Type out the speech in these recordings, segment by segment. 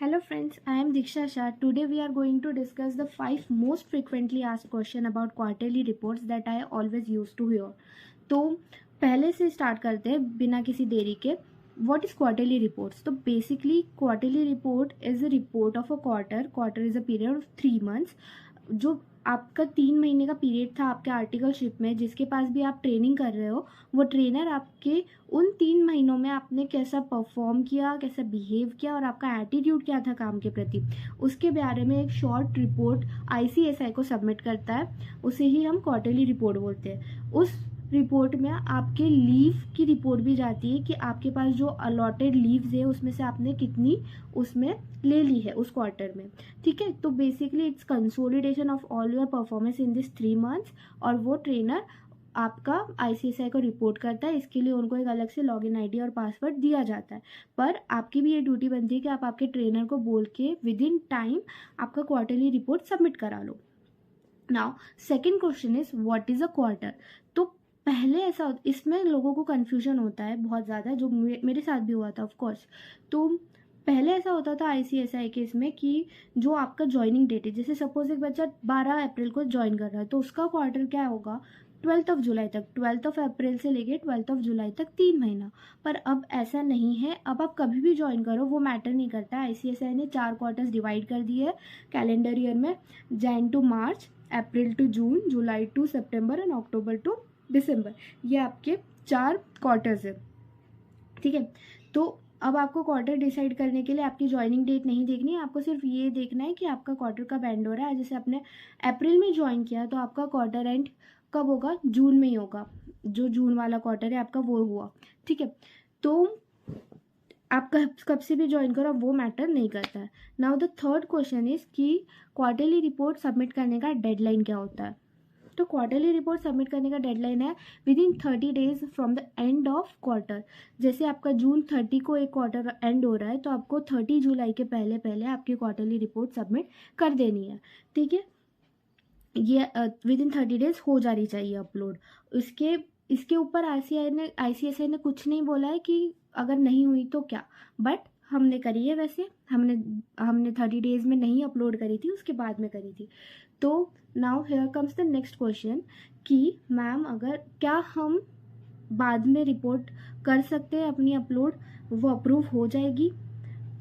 Hello friends, I am Diksha Shah. Today we are going to discuss the 5 most frequently asked question about quarterly reports that I always used to hear. तो पहले से start करते हैं बिना किसी देरी के. What is quarterly reports? तो basically quarterly report is a report of a quarter. Quarter is a period of 3 months. जो आपका 3 महीने का पीरियड था आपके आर्टिकलशिप में, जिसके पास भी आप ट्रेनिंग कर रहे हो, वो ट्रेनर आपके उन 3 महीनों में आपने कैसा परफॉर्म किया, कैसा बिहेव किया और आपका एटीट्यूड क्या था काम के प्रति, उसके बारे में एक शॉर्ट रिपोर्ट आईसीएसआई को सबमिट करता है. उसे ही हम क्वार्टरली रिपोर्ट बोलते हैं. उस रिपोर्ट में आपके लीव की रिपोर्ट भी जाती है कि आपके पास जो अलॉटेड लीव्स है उसमें से आपने कितनी उसमें ले ली है उस क्वार्टर में. ठीक है, तो basically it's consolidation of all your performance in this 3 months. और वो ट्रेनर आपका आईसीएसआई को रिपोर्ट करता है. इसके लिए उनको एक अलग से लॉगिन आईडी और पासवर्ड दिया जाता है. पर आपकी भी ये ड्यूटी बनती है कि आप आपके ट्रेनर को बोल के विद इन टाइम आपका क्वार्टरली रिपोर्ट सबमिट करा लो. Now second question is what is a quarter. तो पहले ऐसा इसमें लोगों को कन्फ्यूजन होता है बहुत ज़्यादा, जो मेरे साथ भी हुआ था ऑफ कोर्स. तो पहले ऐसा होता था आईसीएसआई के इसमें कि जो आपका ज्वाइनिंग डेट है, जैसे सपोज एक बच्चा 12 अप्रैल को ज्वाइन कर रहा है तो उसका क्वार्टर क्या होगा 12 जुलाई तक. 12 अप्रैल से लेके 12 जुलाई तक 3 महीना. पर अब ऐसा नहीं है. अब आप कभी भी ज्वाइन करो वो मैटर नहीं करता. आईसीएसआई ने 4 क्वार्टर्स डिवाइड कर दिए है कैलेंडर ईयर में. Jan to March, April to June, July to September and October to December. ये आपके 4 क्वार्टर्स है. ठीक है, तो अब आपको क्वार्टर डिसाइड करने के लिए आपकी ज्वाइनिंग डेट नहीं देखनी है. आपको सिर्फ ये देखना है कि आपका क्वार्टर कब एंड हो रहा है. जैसे आपने अप्रैल में ज्वाइन किया तो आपका क्वार्टर एंड कब होगा, जून में ही होगा. जो जून वाला क्वार्टर है आपका वो हुआ. ठीक है, तो आप कब से भी ज्वाइन करो वो मैटर नहीं करता है. Now the third question is कि क्वार्टरली रिपोर्ट सबमिट करने का डेडलाइन क्या होता है. तो क्वार्टरली रिपोर्ट सबमिट करने का डेडलाइन है with in 30 days from the end of quarter. जैसे आपका जून 30 को एक क्वार्टर एंड हो रहा है तो आपको 30 जुलाई के पहले पहले आपकी क्वार्टरली रिपोर्ट सबमिट कर देनी है. ठीक है, ये विद इन 30 डेज हो जानी चाहिए अपलोड. इसके ऊपर आईसीएसआई ने कुछ नहीं बोला है कि अगर नहीं हुई तो क्या. बट हमने करी है. वैसे हमने 30 डेज में नहीं अपलोड करी थी, उसके बाद में करी थी. तो now here comes the next question कि मैम अगर क्या हम बाद में रिपोर्ट कर सकते हैं अपनी अपलोड, वो अप्रूव हो जाएगी.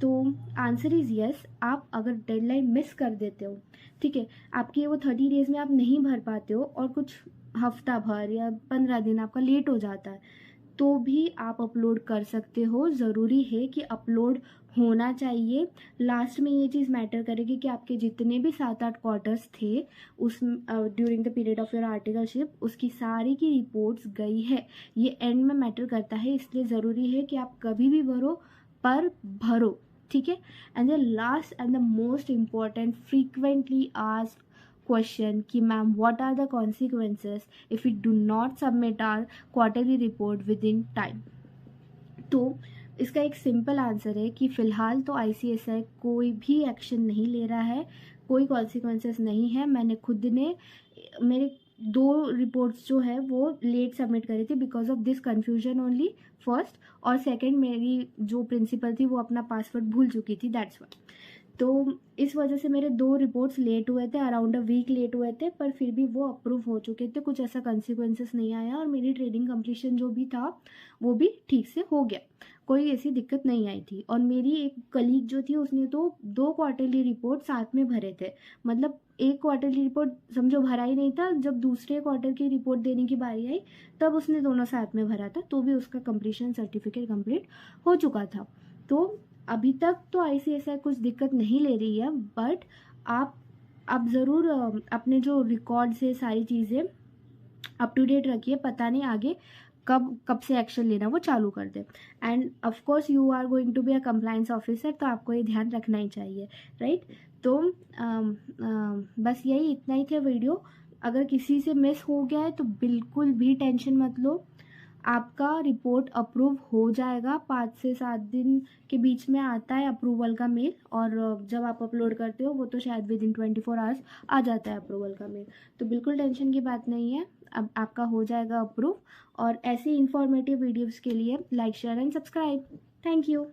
तो आंसर इज़ यस. आप अगर डेडलाइन मिस कर देते हो, ठीक है, आपके वो 30 डेज में आप नहीं भर पाते हो और कुछ हफ्ता भर या 15 दिन आपका लेट हो जाता है, तो भी आप अपलोड कर सकते हो. ज़रूरी है कि अपलोड होना चाहिए. लास्ट में ये चीज़ मैटर करेगी कि आपके जितने भी 7-8 क्वार्टर्स थे उस during the period of your articleship, उसकी सारी की रिपोर्ट्स गई है. ये एंड में मैटर करता है, इसलिए ज़रूरी है कि आप कभी भी भरो पर भरो. ठीक है, and the last and the most important frequently asked question कि ma'am what are the consequences if we do not submit our quarterly report within time. तो इसका एक सिंपल आंसर है कि फ़िलहाल तो आईसीएसआई कोई भी एक्शन नहीं ले रहा है, कोई कॉन्सिक्वेंसेस नहीं है. मैंने खुद ने मेरे 2 रिपोर्ट्स जो है वो लेट सबमिट करी थी because of this confusion only first. और सेकंड, मेरी जो प्रिंसिपल थी वो अपना पासवर्ड भूल चुकी थी, दैट्स वाई. तो इस वजह से मेरे 2 रिपोर्ट्स लेट हुए थे, अराउंड अ वीक लेट हुए थे. पर फिर भी वो अप्रूव हो चुके थे, कुछ ऐसा कंसिक्वेंसेस नहीं आया और मेरी ट्रेडिंग कंप्लीशन जो भी था वो भी ठीक से हो गया. कोई ऐसी दिक्कत नहीं आई थी. और मेरी एक कलीग जो थी उसने तो 2 क्वार्टरली रिपोर्ट साथ में भरे थे. मतलब एक क्वार्टरली रिपोर्ट समझो भरा ही नहीं था, जब दूसरे क्वार्टर की रिपोर्ट देने की बारी आई तब उसने दोनों साथ में भरा था, तो भी उसका कंप्लीशन सर्टिफिकेट कंप्लीट हो चुका था. तो अभी तक तो आईसीएसआई कुछ दिक्कत नहीं ले रही है. बट आप ज़रूर अपने जो रिकॉर्ड्स है सारी चीज़ें अप टू डेट रखिए. पता नहीं आगे कब से एक्शन लेना वो चालू कर दे. And of course you are going to be a compliance officer, तो आपको ये ध्यान रखना ही चाहिए, राइट. तो बस यही इतना ही था वीडियो. अगर किसी से मिस हो गया है तो बिल्कुल भी टेंशन मत लो, आपका रिपोर्ट अप्रूव हो जाएगा. 5 से 7 दिन के बीच में आता है अप्रूवल का मेल. और जब आप अपलोड करते हो वो तो शायद विद इन 24 आवर्स आ जाता है अप्रूवल का मेल. तो बिल्कुल टेंशन की बात नहीं है, अब आपका हो जाएगा अप्रूव. और ऐसी इंफॉर्मेटिव वीडियोज़ के लिए like, share and subscribe. Thank you.